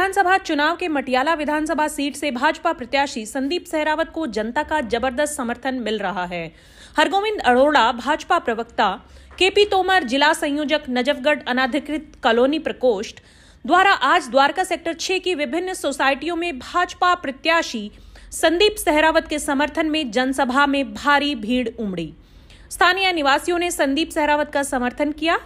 विधानसभा चुनाव के मटियाला विधानसभा सीट से भाजपा प्रत्याशी संदीप सहरावत को जनता का जबरदस्त समर्थन मिल रहा है। हरगोविंद अरोड़ा, भाजपा प्रवक्ता केपी तोमर, जिला संयोजक नजफगढ़ अनाधिकृत कॉलोनी प्रकोष्ठ द्वारा आज द्वारका सेक्टर 6 की विभिन्न सोसाइटियों में भाजपा प्रत्याशी संदीप सहरावत के समर्थन में जनसभा में भारी भीड़ उमड़ी। स्थानीय निवासियों ने संदीप सहरावत का समर्थन किया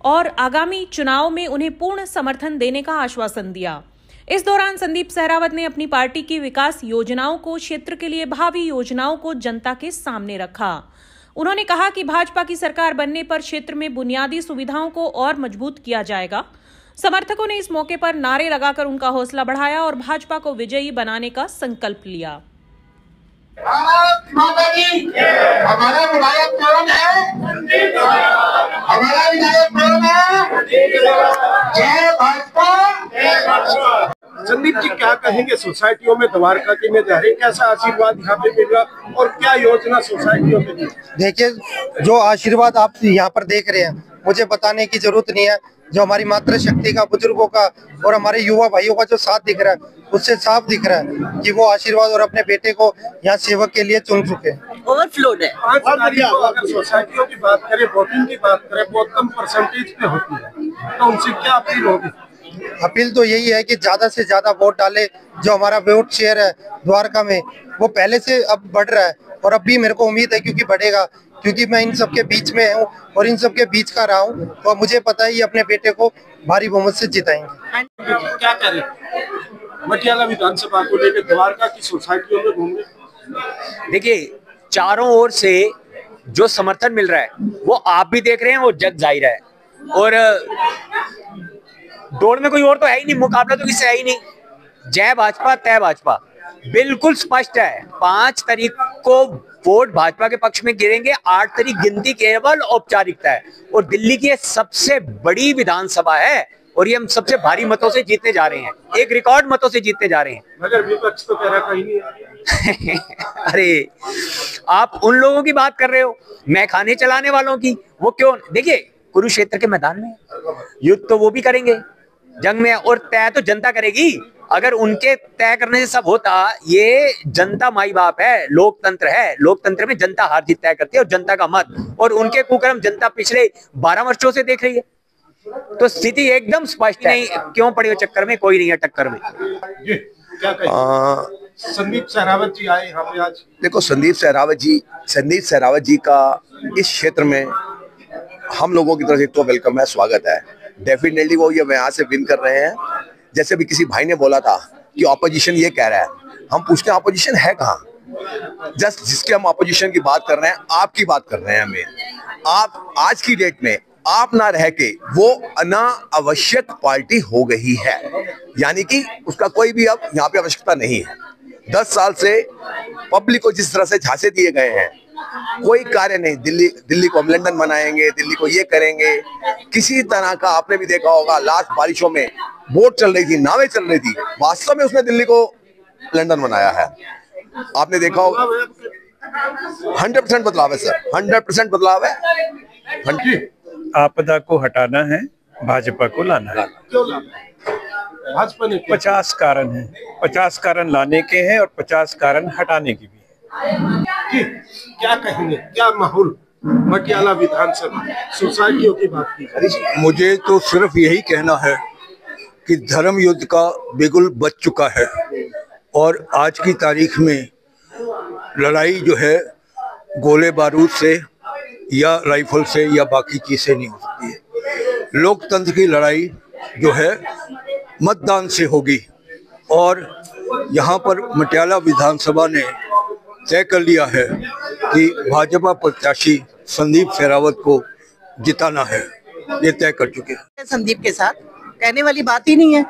और आगामी चुनाव में उन्हें पूर्ण समर्थन देने का आश्वासन दिया। इस दौरान संदीप सहरावत ने अपनी पार्टी की विकास योजनाओं को, क्षेत्र के लिए भावी योजनाओं को जनता के सामने रखा। उन्होंने कहा कि भाजपा की सरकार बनने पर क्षेत्र में बुनियादी सुविधाओं को और मजबूत किया जाएगा। समर्थकों ने इस मौके पर नारे लगाकर उनका हौसला बढ़ाया और भाजपा को विजयी बनाने का संकल्प लिया। हमारा विधायक कौन है? हमारा विधायक कौन है? जय भाजपा। संदीप जी, क्या कहेंगे? सोसाइटियों में द्वारका की में जा रहे, कैसा आशीर्वाद यहाँ पे मिल रहा और क्या योजना सोसाइटियों के लिए? देखिए, जो आशीर्वाद आप यहाँ पर देख रहे हैं, मुझे बताने की जरूरत नहीं है। जो हमारी मातृशक्ति का, बुजुर्गों का और हमारे युवा भाइयों का जो साथ दिख रहा है, उससे साफ दिख रहा है कि वो आशीर्वाद और अपने बेटे को यहाँ सेवक के लिए चुन चुके हैं। ओवरफ्लोड है। अगर सोसाइटियों की बात करें, वोटिंग की बात करें, बहुत कम परसेंटेज पे होती है, तो उनसे क्या अपील होगी? अपील तो यही है कि ज्यादा से ज्यादा वोट डाले। जो हमारा वोट शेयर है द्वारका में, वो पहले से अब बढ़ रहा है और अब भी मेरे को उम्मीद है क्योंकि बढ़ेगा, क्योंकि मैं इन सबके बीच में हूँ और इन सबके बीच का रहा हूँ, तो मुझे पता है ये अपने बेटे को भारी बहुमत से जिताएंगे। क्या करें? मटियाला विधानसभा को लेकर द्वारका की सोसाइटियों में घूम रहे। देखिए, चारों ओर से जो समर्थन मिल रहा है वो आप भी देख रहे हैं, वो जग जाहिर है। और दौड़ में कोई और तो है ही नहीं, मुकाबला तो किससे है ही नहीं। जय भाजपा तय भाजपा बिल्कुल स्पष्ट है। 5 तारीख को वोट भाजपा के पक्ष में गिरेंगे। 8 तारीख गिनती केवल औपचारिकता है और दिल्ली की सबसे बड़ी विधानसभा है और ये हम सबसे भारी मतों से जीतने जा रहे हैं, एक रिकॉर्ड मतों से जीतने जा रहे हैं। मगर विपक्ष तो कह रहा कहीं नहीं है। अरे, आप उन लोगों की बात कर रहे हो, मैं खाने चलाने वालों की। वो क्यों? देखिए, कुरुक्षेत्र के मैदान में युद्ध तो वो भी करेंगे, जंग में, और तय तो जनता करेगी। अगर उनके तय करने से सब होता, ये जनता माई बाप है, लोकतंत्र है। लोकतंत्र में जनता हार जीत तय करती है और जनता का मत, और उनके कुकर्म जनता पिछले 12 वर्षों से देख रही है। तो स्थिति एकदम स्पष्ट है। क्यों पड़े हो चक्कर में? कोई नहीं है टक्कर में। क्या कहें? संदीप सहरावत जी आए यहाँ पे आज। देखो, संदीप सहरावत जी का इस क्षेत्र में हम लोगों की तरफ से तो वेलकम है, स्वागत है। डेफिनेटली वो ये यहाँ से विन कर रहे हैं। जैसे भी किसी भाई ने बोला था कि ऑपोजिशन ये कह रहा है, हम पूछते हैं ऑपोजिशन है कहाँ? जस्ट जिसके हम ऑपोजिशन की बात कर रहे हैं, आपकी बात कर रहे हैं हमें। आप आज की डेट में आप ना रह के वो अनावश्यक पार्टी हो गई है, यानी कि उसका कोई भी अब यहाँ पे आवश्यकता नहीं है। 10 साल से पब्लिक को जिस तरह से झांसे दिए गए हैं, कोई कार्य नहीं। दिल्ली को हम लंदन बनाएंगे, दिल्ली को ये करेंगे, किसी तरह का आपने भी देखा होगा। लास्ट बारिशों में बोट चल रही थी, नावें चल रही थी, वास्तव में उसने दिल्ली को लंदन बनाया है। आपने देखा होगा। 100% बदलाव है सर, 100% बदलाव है। आपदा को हटाना है, भाजपा को लाना है। क्यों लाना? भाजपा ने 50 कारण हैं, 50 कारण लाने के हैं और 50 कारण हटाने की भी है। क्या कहेंगे? क्या माहौल मटियाला विधानसभा सोसाइटियों की बात की? मुझे तो सिर्फ यही कहना है कि धर्म युद्ध का बिगुल बज चुका है और आज की तारीख में लड़ाई जो है गोले बारूद से या राइफल से या बाकी चीज से नहीं हो सकती है। लोकतंत्र की लड़ाई जो है मतदान से होगी और यहाँ पर मटियाला विधानसभा ने तय कर लिया है कि भाजपा प्रत्याशी संदीप सहरावत को जिताना है। ये तय कर चुके हैं। संदीप के साथ कहने वाली बात ही नहीं है,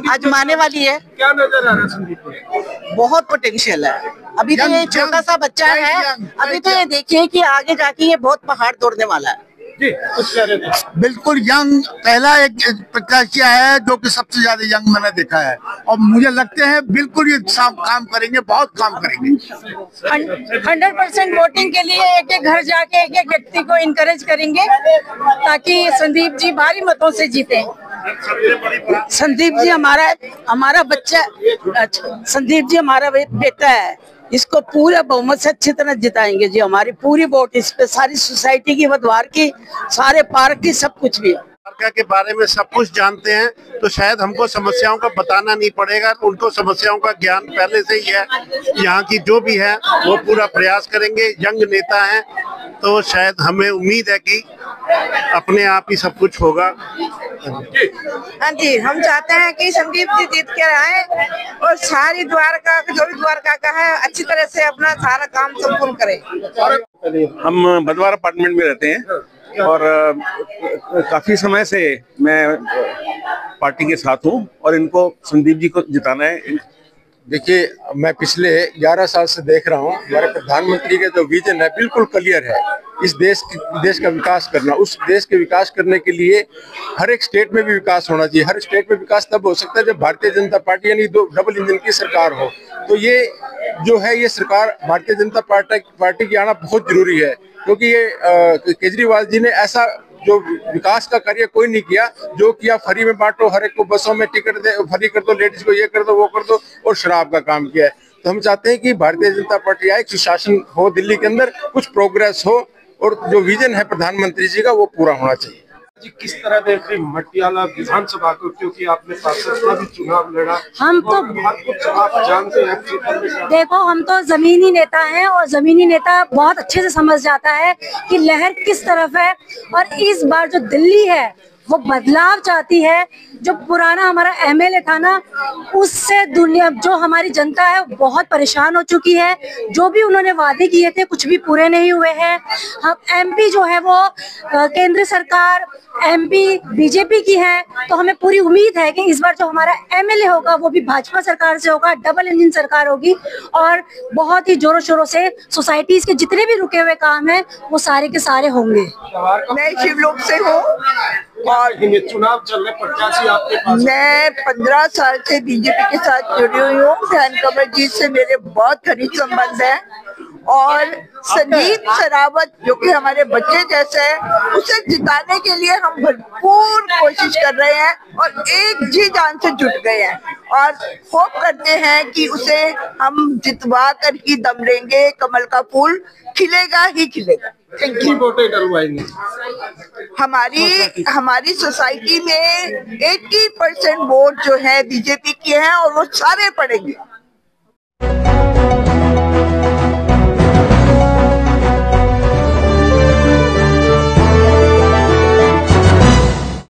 आजमाने वाली है। क्या नजर आ रहा है संदीप में? बहुत पोटेंशियल है। अभी तो ये छोटा सा बच्चा है, अभी तो ये देखिए कि आगे जाके ये बहुत पहाड़ तोड़ने वाला है। जी, कुछ कह रहे थे। बिल्कुल यंग पहला एक प्रत्याशी है जो कि सबसे ज्यादा यंग मैंने देखा है और मुझे लगते हैं बिल्कुल ये काम करेंगे, बहुत काम करेंगे। 100% वोटिंग के लिए एक एक घर जाके एक एक व्यक्ति को इनकरेज करेंगे ताकि संदीप जी भारी मतों से जीते। संदीप जी हमारा बच्चा, अच्छा संदीप जी हमारा बेटा है, इसको पूरे बहुमत से अच्छी तरह जिताएंगे जी। हमारी पूरी वोट इस पे, सारी सोसाइटी की, वधवार की, सारे पार्क की, सब कुछ भी। द्वारका के बारे में सब कुछ जानते हैं, तो शायद हमको समस्याओं का बताना नहीं पड़ेगा, उनको समस्याओं का ज्ञान पहले से ही है। यहाँ की जो भी है वो पूरा प्रयास करेंगे, यंग नेता हैं, तो शायद हमें उम्मीद है कि अपने आप ही सब कुछ होगा। हाँ जी, हम चाहते हैं कि संदीप जी जीत के आए और सारी द्वारका, जो भी द्वारका का है, अच्छी तरह से अपना सारा काम संपूर्ण करें। हम बदवार अपार्टमेंट में रहते हैं और काफी समय से मैं पार्टी के साथ हूं और इनको संदीप जी को जिताना है। देखिए, मैं पिछले 11 साल से देख रहा हूँ, हमारे प्रधानमंत्री का जो विजन है बिल्कुल क्लियर है। इस देश का विकास करना, उस देश के विकास करने के लिए हर एक स्टेट में भी विकास होना चाहिए। हर स्टेट में विकास तब हो सकता है जब भारतीय जनता पार्टी यानी दो डबल इंजन की सरकार हो। तो ये जो है, ये सरकार भारतीय जनता पार्टी की आना बहुत जरूरी है, क्योंकि ये केजरीवाल जी ने ऐसा जो विकास का कार्य कोई नहीं किया। जो किया फ्री में बांटो, हर एक को बसों में टिकट दे, फ्री कर दो, लेडीज को ये कर दो, वो कर दो, और शराब का काम किया है। तो हम चाहते हैं कि भारतीय जनता पार्टी आए, सुशासन हो दिल्ली के अंदर, कुछ प्रोग्रेस हो, और जो विजन है प्रधानमंत्री जी का वो पूरा होना चाहिए। जी, किस तरह देख रही मटियाला विधानसभा को, क्योंकि आपने पार्षद का भी चुनाव लड़ा, हम तो बहुत कुछ आप जानते हैं। देखो, हम तो जमीनी नेता हैं और जमीनी नेता बहुत अच्छे से समझ जाता है कि लहर किस तरफ है। और इस बार जो दिल्ली है वो बदलाव चाहती है। जो पुराना हमारा एमएलए था ना, उससे दुनिया, जो हमारी जनता है बहुत परेशान हो चुकी है। जो भी उन्होंने वादे किए थे कुछ भी पूरे नहीं हुए हैं। हम एमपी जो है वो केंद्र सरकार, एमपी बीजेपी की है, तो हमें पूरी उम्मीद है कि इस बार जो हमारा एमएलए होगा वो भी भाजपा सरकार से होगा, डबल इंजन सरकार होगी, और बहुत ही जोरों शोरों से सोसाइटीज के जितने भी रुके हुए काम हैं वो सारे के सारे होंगे। मैं शिवलोक से हूँ और चुनाव चल रहे, प्रत्याशी आपके पास? मैं 15 साल से बीजेपी के साथ जुड़ी हुई हूँ। ध्यान कमल जी से मेरे बहुत घनिष्ठ संबंध है, और संदीप सरावत जो कि हमारे बच्चे जैसे हैं, उसे जिताने के लिए हम भरपूर कोशिश कर रहे हैं और एक जी जान से जुट गए हैं, और होप करते हैं कि उसे हम जितवा कर ही दम लेंगे। कमल का फूल खिलेगा ही खिलेगा। हमारी सोसाइटी में 80% वोट जो है बीजेपी की है, और वो सारे पड़ेंगे।